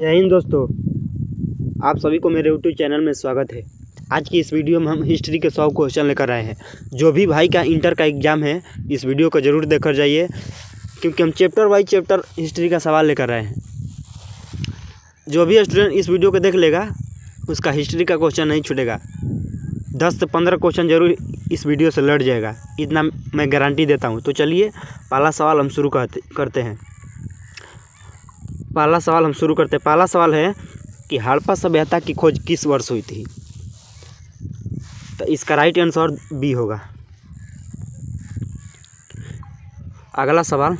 जय हिंद दोस्तों, आप सभी को मेरे यूट्यूब चैनल में स्वागत है। आज की इस वीडियो में हम हिस्ट्री के 100 क्वेश्चन लेकर आए हैं। जो भी भाई का इंटर का एग्ज़ाम है, इस वीडियो को ज़रूर देखकर जाइए, क्योंकि हम चैप्टर बाई चैप्टर हिस्ट्री का सवाल लेकर आए हैं। जो भी स्टूडेंट इस वीडियो को देख लेगा, उसका हिस्ट्री का क्वेश्चन नहीं छूटेगा। 10 से 15 क्वेश्चन जरूर इस वीडियो से लड़ जाएगा, इतना मैं गारंटी देता हूँ। तो चलिए पहला सवाल हम शुरू करते हैं। पहला सवाल है कि हड़प्पा सभ्यता की खोज किस वर्ष हुई थी? तो इसका राइट आंसर बी होगा। अगला सवाल,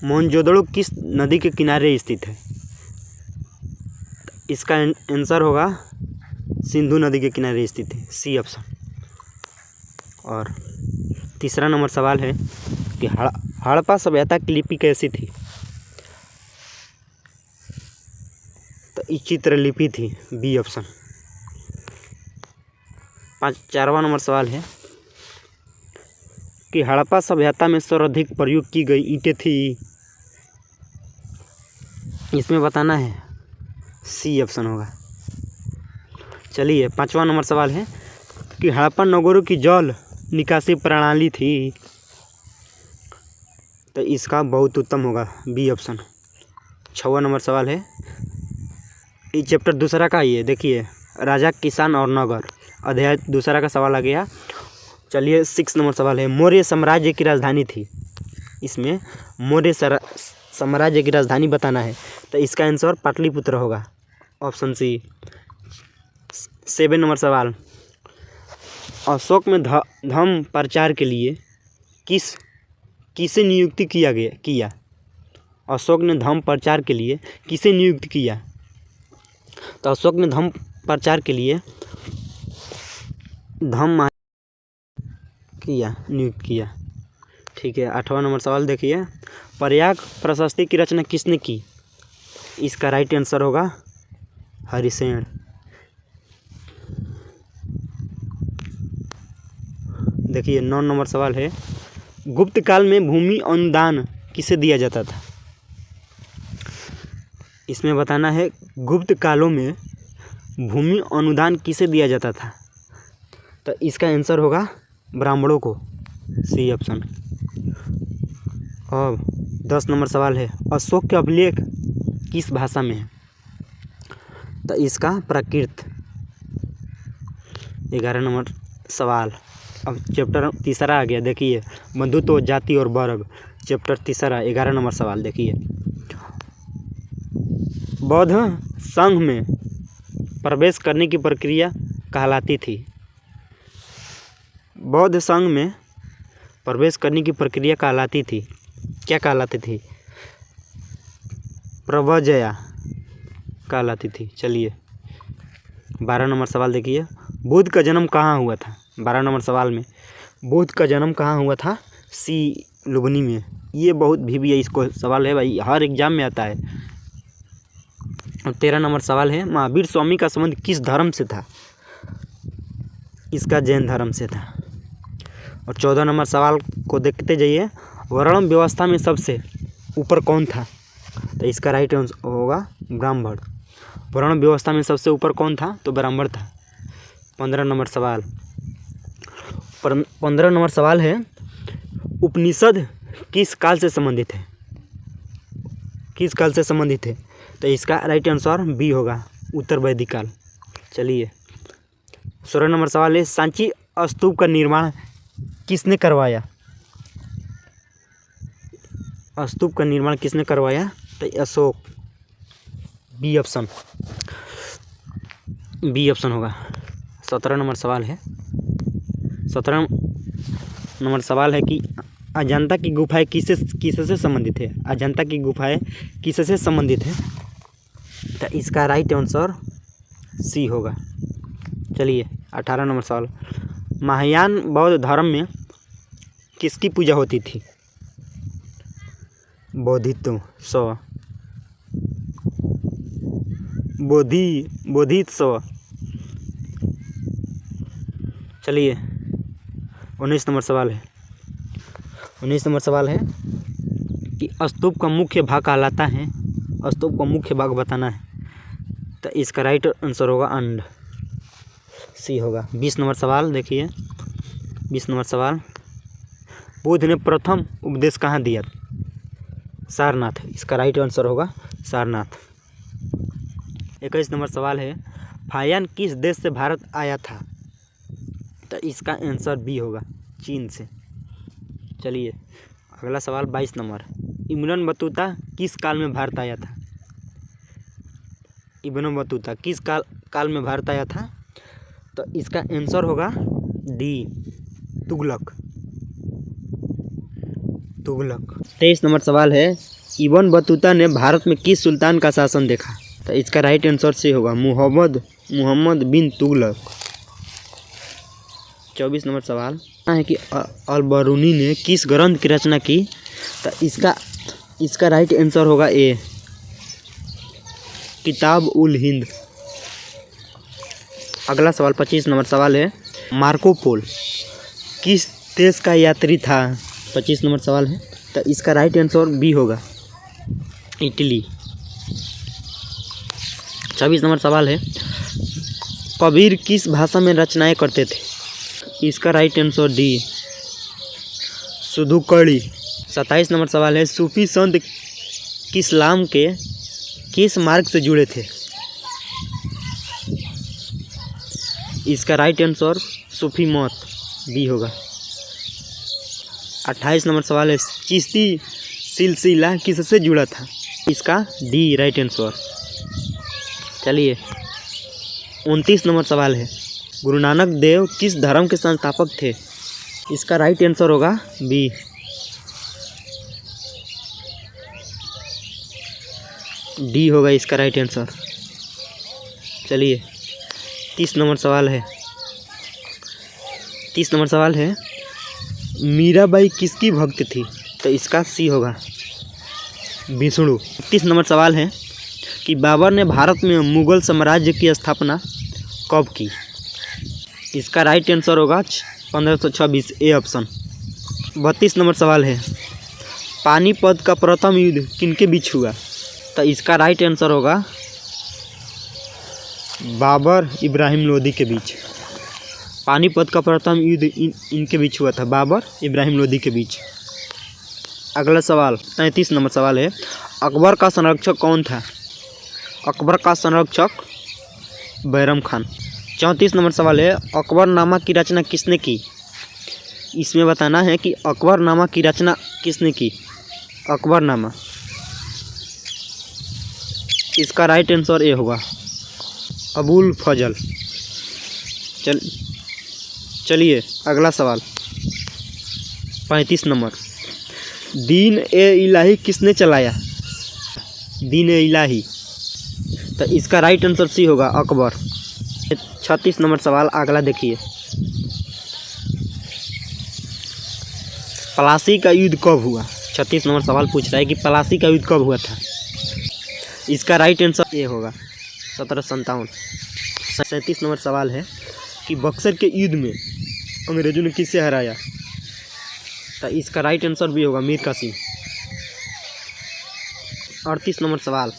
मोहनजोदड़ो किस नदी के किनारे स्थित है? इसका आंसर होगा सिंधु नदी के किनारे स्थित है, सी ऑप्शन। और तीसरा नंबर सवाल है कि हड़प्पा सभ्यता की लिपि कैसी थी? तो चित्रलिपि थी, बी ऑप्शन। चारवां नंबर सवाल है कि हड़प्पा सभ्यता में सर्वाधिक प्रयोग की गई ईंटें थी? इसमें बताना है, सी ऑप्शन होगा। चलिए पांचवा नंबर सवाल है कि हड़प्पा नगरों की जल निकासी प्रणाली थी? तो इसका बहुत उत्तम होगा, बी ऑप्शन। छठवां नंबर सवाल है, ये चैप्टर दूसरा का ही है, देखिए, राजा, किसान और नगर, अध्याय दूसरा का सवाल आ गया। चलिए 6 नंबर सवाल है, मौर्य साम्राज्य की राजधानी थी? इसमें मौर्य साम्राज्य की राजधानी बताना है, तो इसका आंसर पाटलिपुत्र होगा, ऑप्शन सी। 7 नंबर सवाल, अशोक में धर्म प्रचार के लिए किसे नियुक्त किया? अशोक ने धर्म प्रचार के लिए किसे नियुक्त किया? तो अशोक ने धर्म प्रचार के लिए नियुक्त किया। ठीक है। 8वां नंबर सवाल देखिए, प्रयाग प्रशस्ति की रचना किसने की? इसका राइट आंसर होगा हरिसेन। देखिए 9 नंबर सवाल है, गुप्त काल में भूमि अनुदान किसे दिया जाता था? इसमें बताना है, गुप्त कालों में भूमि अनुदान किसे दिया जाता था? तो इसका आंसर होगा ब्राह्मणों को, सी ऑप्शन। और 10 नंबर सवाल है, अशोक के अभिलेख किस भाषा में है? तो इसका प्राकृत। 11 नंबर सवाल, अब चैप्टर तीसरा आ गया, देखिए, बंधुत्व, जाति और वर्ग, चैप्टर तीसरा, 11 नंबर सवाल देखिए, बौद्ध संघ में प्रवेश करने की प्रक्रिया कहलाती थी? बौद्ध संघ में प्रवेश करने की प्रक्रिया कहलाती थी, क्या कहलाती थी? प्रव्रजया कहलाती थी। चलिए 12 नंबर सवाल देखिए, बुद्ध का जन्म कहाँ हुआ था? 12 नंबर सवाल में बुद्ध का जन्म कहाँ हुआ था? सी लुम्बिनी में। ये बहुत भी है, इसको सवाल है भाई, हर एग्जाम में आता है। और 13 नंबर सवाल है, महावीर स्वामी का संबंध किस धर्म से था? इसका जैन धर्म से था। और 14 नंबर सवाल को देखते जाइए, वर्ण व्यवस्था में सबसे ऊपर कौन था? तो इसका राइट आंसर होगा ब्राह्मण। वर्ण व्यवस्था में सबसे ऊपर कौन था? तो ब्राह्मण था। 15 नंबर सवाल, 15 नंबर सवाल है, उपनिषद किस काल से संबंधित है? किस काल से संबंधित है? तो इसका राइट आंसर बी होगा, उत्तर वैदिक काल। चलिए 16 नंबर सवाल है, सांची स्तूप का निर्माण किसने करवाया? स्तूप का निर्माण किसने करवाया? तो अशोक, बी ऑप्शन होगा। 17 नंबर सवाल है, 17 नंबर सवाल है कि अजंता की गुफाएं किससे संबंधित है? अजंता की गुफाएं किससे संबंधित है? तो इसका राइट आंसर सी होगा। चलिए 18 नंबर सवाल, महायान बौद्ध धर्म में किसकी पूजा होती थी? बोधित्व, बोधित्व। चलिए 19 नंबर सवाल है, 19 नंबर सवाल है कि स्तूप का मुख्य भाग कहलाता है स्तूप का मुख्य भाग बताना है। तो इसका राइट आंसर होगा अंड, सी होगा। 20 नंबर सवाल देखिए, 20 नंबर सवाल, बुद्ध ने प्रथम उपदेश कहाँ दिया? सारनाथ, इसका राइट आंसर होगा सारनाथ। 21 नंबर सवाल है, फाहियान किस देश से भारत आया था? तो इसका आंसर बी होगा, चीन से। चलिए अगला सवाल 22 नंबर, इब्न बतूता किस काल में भारत आया था? इब्न बतूता किस काल में भारत आया था? तो इसका आंसर होगा डी, तुगलक। 23 नंबर सवाल है, इब्न बतूता ने भारत में किस सुल्तान का शासन देखा? तो इसका राइट आंसर से होगा मुहम्मद बिन तुगलक। 24 नंबर सवाल है कि अल-बरूनी ने किस ग्रंथ की रचना की? तो इसका राइट आंसर होगा ए, किताब उल हिंद। अगला सवाल 25 नंबर सवाल है, मार्को पोल किस देश का यात्री था? 25 नंबर सवाल है, तो इसका राइट आंसर बी होगा, इटली। 26 नंबर सवाल है, कबीर किस भाषा में रचनाएं करते थे? इसका राइट आंसर डी, सुदुकड़ी। 27 नंबर सवाल है, सूफी संत इस्लाम के किस मार्ग से जुड़े थे? इसका राइट आंसर सूफी मत, बी होगा। 28 नंबर सवाल है, चिश्ती सिलसिला किससे जुड़ा था? इसका डी राइट आंसर। चलिए 29 नंबर सवाल है, गुरु नानक देव किस धर्म के संस्थापक थे? इसका राइट आंसर होगा बी, डी होगा इसका राइट आंसर। चलिए 30 नंबर सवाल है, 30 नंबर सवाल है, मीराबाई किसकी भक्त थी? तो इसका सी होगा, विष्णु। 31 नंबर सवाल है कि बाबर ने भारत में मुगल साम्राज्य की स्थापना कब की? इसका राइट आंसर होगा 1526, ए ऑप्शन। 32 नंबर सवाल है, पानीपत का प्रथम युद्ध किनके बीच हुआ? तो इसका राइट आंसर होगा बाबर इब्राहिम लोदी के बीच। पानीपत का प्रथम युद्ध इनके बीच हुआ था, बाबर इब्राहिम लोदी के बीच। अगला सवाल 33 नंबर सवाल है, अकबर का संरक्षक कौन था? अकबर का संरक्षक बैरम खान। 34 नंबर सवाल है, अकबरनामा की रचना किसने की? इसमें बताना है कि अकबरनामा की रचना किसने की। अकबरनामा, इसका राइट आंसर ए होगा, अबुल फजल। चलिए अगला सवाल 35 नंबर, दीन ए इलाही किसने चलाया? दीन ए इलाही, तो इसका राइट आंसर सी होगा, अकबर। 36 नंबर सवाल अगला देखिए, पलासी का युद्ध कब हुआ? 36 नंबर सवाल पूछ रहा है कि पलासी का युद्ध कब हुआ था? इसका राइट आंसर ए होगा, 1757। 37 नंबर सवाल है कि बक्सर के युद्ध में अंग्रेजों ने किससे हराया? तो इसका राइट आंसर भी होगा, मीर कासिम। 38 नंबर सवाल,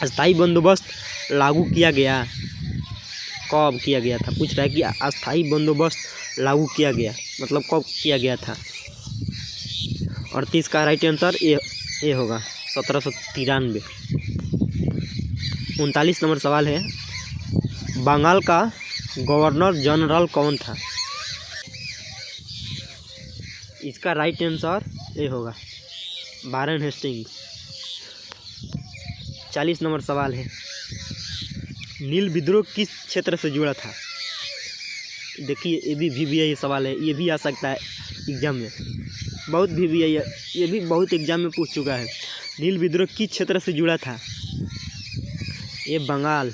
अस्थाई बंदोबस्त लागू किया गया कब किया गया था? पूछ रहा है कि अस्थाई बंदोबस्त लागू किया गया मतलब कब किया गया था? 38 का राइट आंसर ए होगा, 1793। 39 नंबर सवाल है, बंगाल का गवर्नर जनरल कौन था? इसका राइट आंसर ए होगा, वारेन हेस्टिंग्स। 40 नंबर सवाल है, नील विद्रोह किस क्षेत्र से जुड़ा था? देखिए ये भी VVI सवाल है, ये भी आ सकता है एग्जाम में, बहुत VVI है, ये भी बहुत एग्जाम में पूछ चुका है। नील विद्रोह किस क्षेत्र से जुड़ा था? ये बंगाल।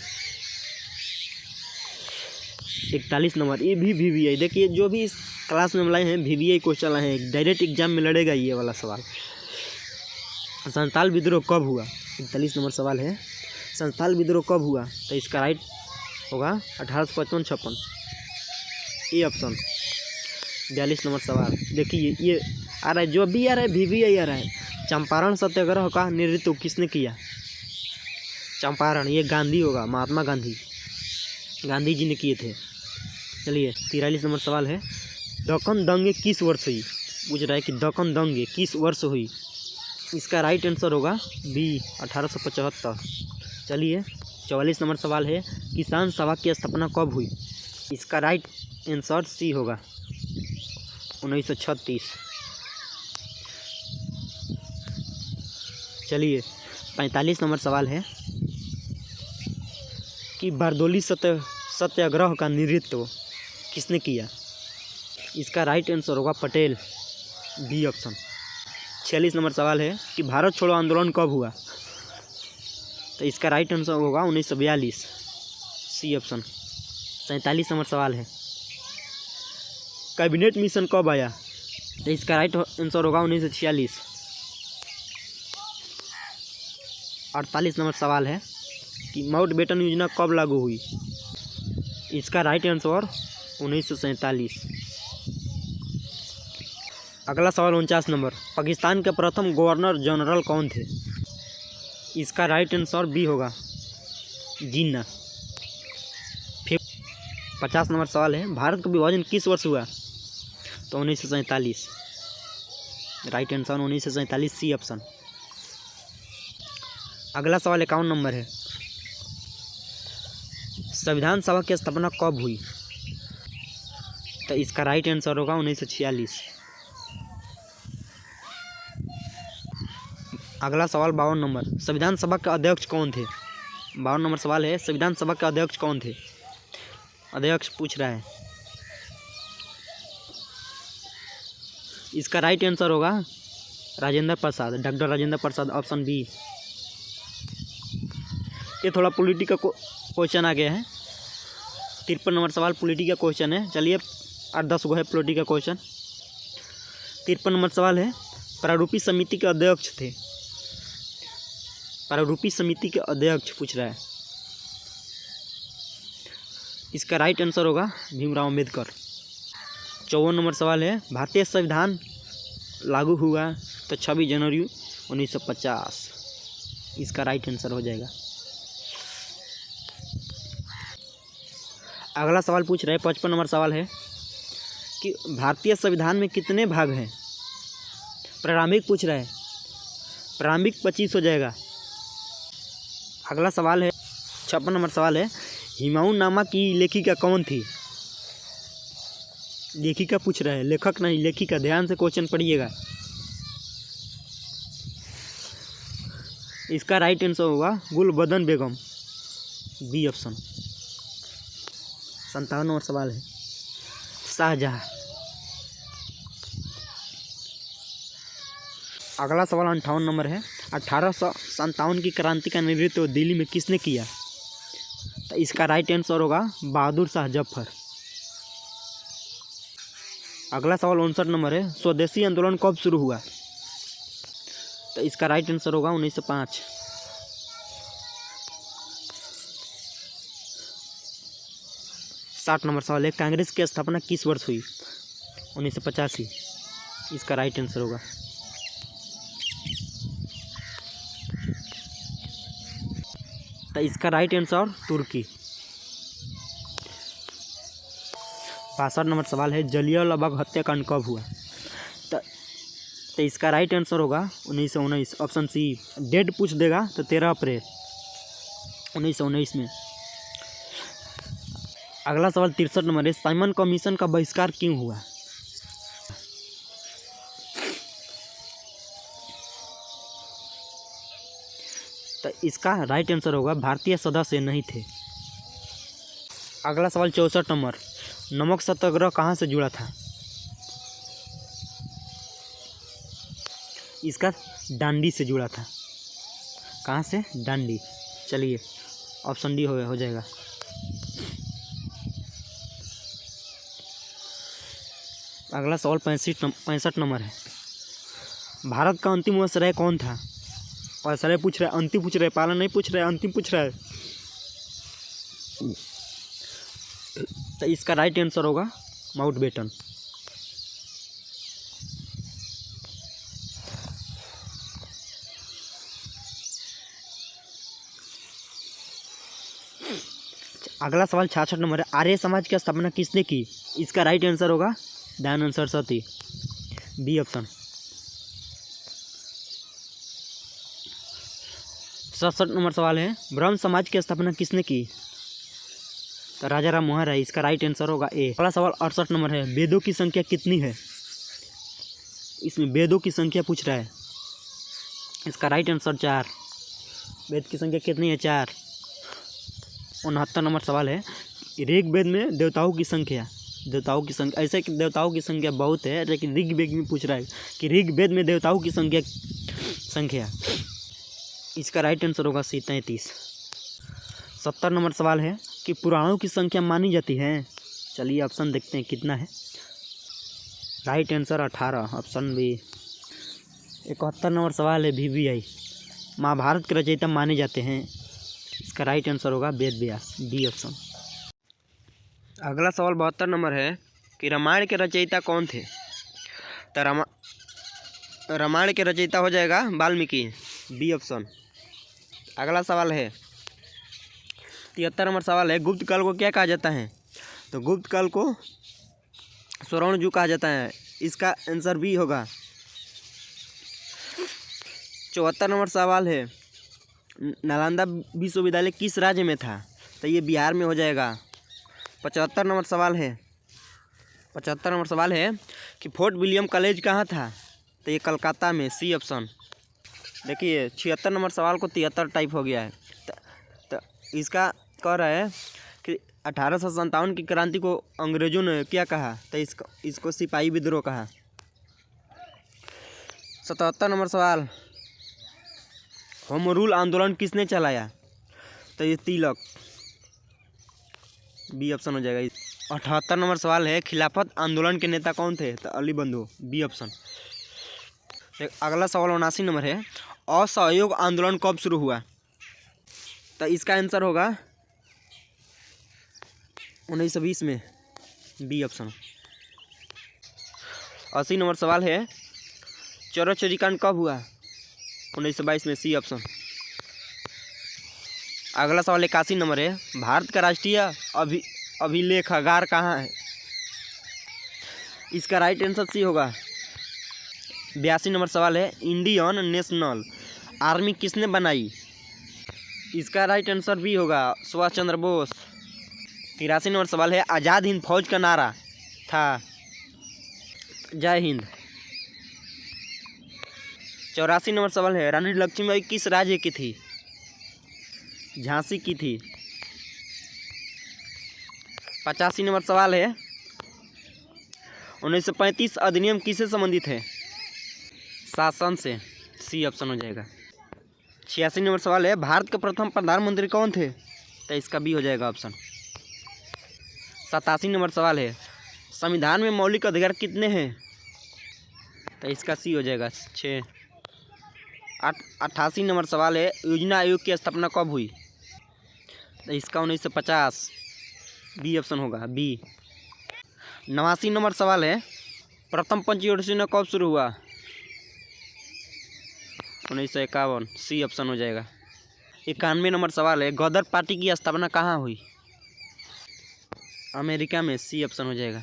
41 नंबर, ये भी VVI, देखिए जो भी इस क्लास में लाए हैं VVI क्वेश्चन आए हैं, डायरेक्ट एग्जाम में लड़ेगा ये वाला सवाल। संथाल विद्रोह कब हुआ? 41 नंबर सवाल है, संथाल विद्रोह कब हुआ? तो इसका राइट होगा 1855-56, ए ऑप्शन। 42 नंबर सवाल, देखिए ये आ रहा है, जो भी आ रहा है VVI आ रहा है, चंपारण सत्याग्रह का नेतृत्व किसने किया? चंपारण, ये गांधी होगा, महात्मा गांधी, गांधी जी ने किए थे। चलिए 43 नंबर सवाल है, दक्कन दंगे किस वर्ष हुई? पूछ रहा है कि दक्कन दंगे किस वर्ष हुई? इसका राइट आंसर होगा बी 1875। चलिए 44 नंबर सवाल है, किसान सभा की स्थापना कब हुई? इसका राइट आंसर सी होगा 1936। चलिए 45 नंबर सवाल है कि बारदोली सत्याग्रह का नेतृत्व किसने किया? इसका राइट आंसर होगा पटेल, बी ऑप्शन। 46 नंबर सवाल है कि भारत छोड़ो आंदोलन कब हुआ? तो इसका राइट आंसर होगा 1942, सी ऑप्शन। 47 नंबर सवाल है, कैबिनेट मिशन कब आया? तो इसका राइट आंसर होगा 1946। 48 नंबर सवाल है कि माउंटबेटन योजना कब लागू हुई? इसका राइट आंसर 1947। अगला सवाल 49 नंबर, पाकिस्तान के प्रथम गवर्नर जनरल कौन थे? इसका राइट आंसर बी होगा, जिन्ना। 50 नंबर सवाल है, भारत का विभाजन किस वर्ष हुआ? तो 1947, राइट आंसर 1947, सी ऑप्शन। अगला सवाल 51 नंबर है, संविधान सभा की स्थापना कब हुई? तो इसका राइट आंसर होगा 1946। अगला सवाल 52 नंबर, संविधान सभा के अध्यक्ष कौन थे? 52 नंबर सवाल है, संविधान सभा के अध्यक्ष कौन थे? अध्यक्ष पूछ रहा है। इसका राइट आंसर होगा Rajendra Prasad, doctor Rajendra Prasad, option B. ये थोड़ा पॉलिटी का क्वेश्चन आ गया है। 53 नंबर सवाल पॉलिटी का क्वेश्चन है। चलिए 8-10 गो है पॉलिटी का क्वेश्चन। 53 नंबर सवाल है, प्रारूपी समिति के अध्यक्ष थे? प्रारूपी समिति के अध्यक्ष पूछ रहा है। इसका राइट आंसर होगा भीमराव अम्बेडकर। 54 नंबर सवाल है, भारतीय संविधान लागू हुआ तो 26 जनवरी 1950। इसका राइट आंसर हो जाएगा। अगला सवाल पूछ रहे हैं, 55 नंबर सवाल है कि भारतीय संविधान में कितने भाग हैं? प्रारंभिक पूछ रहा है, प्रारंभिक 25 हो जाएगा। अगला सवाल है 56 नंबर सवाल है, हुमायूं नामा की लेखिका कौन थी? लेखिका पूछ रहा है, लेखक नहीं, लेखिका। ध्यान से क्वेश्चन पढ़िएगा। इसका राइट आंसर होगा गुलबदन बेगम, बी ऑप्शन। 57 नंबर सवाल है, शाहजहां। अगला सवाल 58 नंबर है, 1857 की क्रांति का नेतृत्व दिल्ली में किसने किया? तो इसका राइट आंसर होगा बहादुर शाह जफर। अगला सवाल 59 नंबर है, स्वदेशी आंदोलन कब शुरू हुआ? तो इसका राइट आंसर होगा 1905। 60 नंबर सवाल है, कांग्रेस की स्थापना किस वर्ष हुई? 1985। इसका राइट आंसर होगा। तो इसका राइट आंसर तुर्की। 62 नंबर सवाल है, जलियांवाला बाग हत्याकांड कब हुआ? तो इसका राइट आंसर होगा 1919, ऑप्शन सी। डेट पूछ देगा तो 13 अप्रैल 1919 में। अगला सवाल 63 नंबर है, साइमन कमीशन का बहिष्कार क्यों हुआ? तो इसका राइट आंसर होगा भारतीय सदस्य नहीं थे। अगला सवाल 64 नंबर, नमक सत्याग्रह कहाँ से जुड़ा था? इसका डांडी से जुड़ा था। कहाँ से? डांडी। चलिए ऑप्शन डी हो जाएगा। अगला सवाल 65 नंबर है, भारत का अंतिम वायसराय कौन था? वायसराय पूछ रहा है, अंतिम पूछ रहा है, पालन नहीं पूछ रहा है, अंतिम पूछ रहा है। तो इसका राइट आंसर होगा माउंटबेटन। अगला सवाल 66 नंबर है, आर्य समाज की स्थापना किसने की? इसका राइट आंसर होगा दयानंद सरस्वती, बी ऑप्शन। 67 नंबर सवाल है, ब्रह्म समाज की स्थापना किसने की? तो राजा राम मोहन राय, इसका राइट आंसर होगा ए। अगला सवाल 68 नंबर है, वेदों की संख्या कितनी है? इसमें वेदों की संख्या पूछ रहा है, इसका राइट आंसर 4। वेद की संख्या कितनी है? 4। 69 नंबर सवाल है, ऋग्वेद में देवताओं की संख्या, ऐसे कि देवताओं की संख्या बहुत है, लेकिन ऋग्वेद में पूछ रहा है कि ऋग्वेद में देवताओं की संख्या, इसका राइट आंसर होगा सी 33। 70 नंबर सवाल है कि पुराणों की संख्या मानी जाती है। चलिए ऑप्शन देखते हैं कितना है। Right answer 18, option B. 71 नंबर सवाल है, VVI महाभारत के रचयिता माने जाते हैं, इसका राइट आंसर होगा वेद व्यास, बी ऑप्शन। अगला सवाल 72 नंबर है कि रामायण के रचयिता कौन थे? तो रामायण के रचयिता हो जाएगा वाल्मीकि, बी ऑप्शन। अगला सवाल है 73 नंबर सवाल है, गुप्त काल को क्या कहा जाता है? तो गुप्त काल को स्वर्ण युग कहा जाता है, इसका आंसर बी होगा। 74 नंबर सवाल है, नालंदा विश्वविद्यालय किस राज्य में था? तो ये बिहार में हो जाएगा। 75 नंबर सवाल है कि फोर्ट विलियम कॉलेज कहाँ था? तो ये कलकत्ता में, सी ऑप्शन। देखिए 76 नंबर सवाल को 73 टाइप हो गया है। तो इसका कह रहा है कि 1857 की क्रांति को अंग्रेजों ने क्या कहा? तो इसको सिपाही विद्रोह कहा। 77 नंबर सवाल, होम रूल आंदोलन किसने चलाया? तो ये तिलक, बी ऑप्शन हो जाएगा। 78 नंबर सवाल है, खिलाफत आंदोलन के नेता कौन थे? तो अली बंधु, बी ऑप्शन। अगला सवाल 79 नंबर है, असहयोग आंदोलन कब शुरू हुआ? तो इसका आंसर होगा 1920 में, बी ऑप्शन। 80 नंबर सवाल है, चौरा चौरी कांड कब हुआ? 1922 में, सी ऑप्शन। अगला सवाल 81 नंबर है, भारत का राष्ट्रीय अभिलेखागार कहाँ है? इसका राइट आंसर सी होगा। 82 नंबर सवाल है, इंडियन नेशनल आर्मी किसने बनाई? इसका राइट आंसर भी होगा, सुभाष चंद्र बोस। 83 नंबर सवाल है, आज़ाद हिंद फौज का नारा था जय हिंद। 84 नंबर सवाल है, रानी लक्ष्मीबाई किस राज्य की थी? झांसी की थी। 85 नंबर सवाल है, 1935 अधिनियम किससे संबंधित है? शासन से, सी ऑप्शन हो जाएगा। 86 नंबर सवाल है, भारत के प्रथम प्रधानमंत्री कौन थे? तो इसका भी हो जाएगा ऑप्शन। 87 नंबर सवाल है, संविधान में मौलिक अधिकार कितने हैं? तो इसका सी हो जाएगा 6। 88 नंबर सवाल है, योजना आयोग की स्थापना कब हुई? तो इसका 1950, बी ऑप्शन होगा, बी। 89 नंबर सवाल है, प्रथम पंचवर्षीय योजना कब शुरू हुआ? 1951, सी ऑप्शन हो जाएगा। 91 नंबर सवाल है, गदर पार्टी की स्थापना कहाँ हुई? अमेरिका में, सी ऑप्शन हो जाएगा।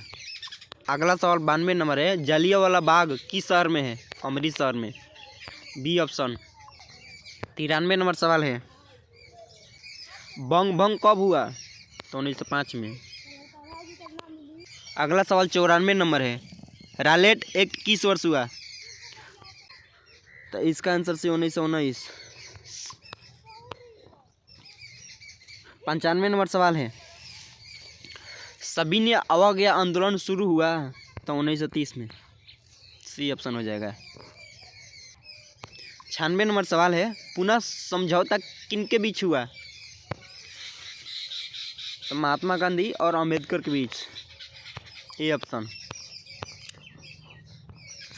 अगला सवाल 92 नंबर है, जलियांवाला बाग किस शहर में है? अमृतसर में, बी ऑप्शन। 93 नंबर सवाल है, बंग भंग कब हुआ? तो 1905 में। अगला सवाल 94 नंबर है, रालेट एक्ट किस वर्ष हुआ? तो इसका आंसर से 1919। 95 नंबर सवाल है, सविनय अवज्ञा आंदोलन शुरू हुआ? तो 1930 में, सी ऑप्शन हो जाएगा। 96 नंबर सवाल है, पुनः समझौता किनके बीच हुआ? तो महात्मा गांधी और अंबेडकर के बीच, ए ऑप्शन।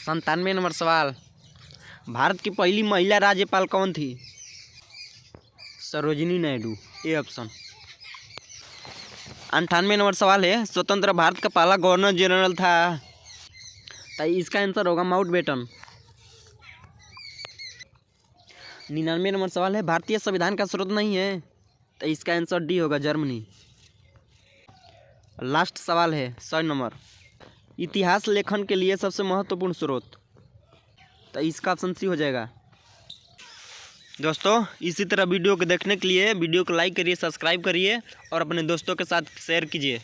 97 नंबर सवाल, भारत की पहली महिला राज्यपाल कौन थी? Sarojini Naidu, A option. 98 number सवाल है, स्वतंत्र भारत का पहला गवर्नर जनरल था? तो इसका आंसर होगा माउंटबेटन। 99 नंबर सवाल है, भारतीय संविधान का स्रोत नहीं है? तो इसका आंसर डी होगा, जर्मनी। लास्ट सवाल है 100 नंबर। इतिहास लेखन के लिए सबसे महत्वपूर्ण स्रोत, तो इसका ऑप्शन सी हो जाएगा। दोस्तों इसी तरह वीडियो को देखने के लिए वीडियो को लाइक करिए, सब्सक्राइब करिए और अपने दोस्तों के साथ शेयर कीजिए।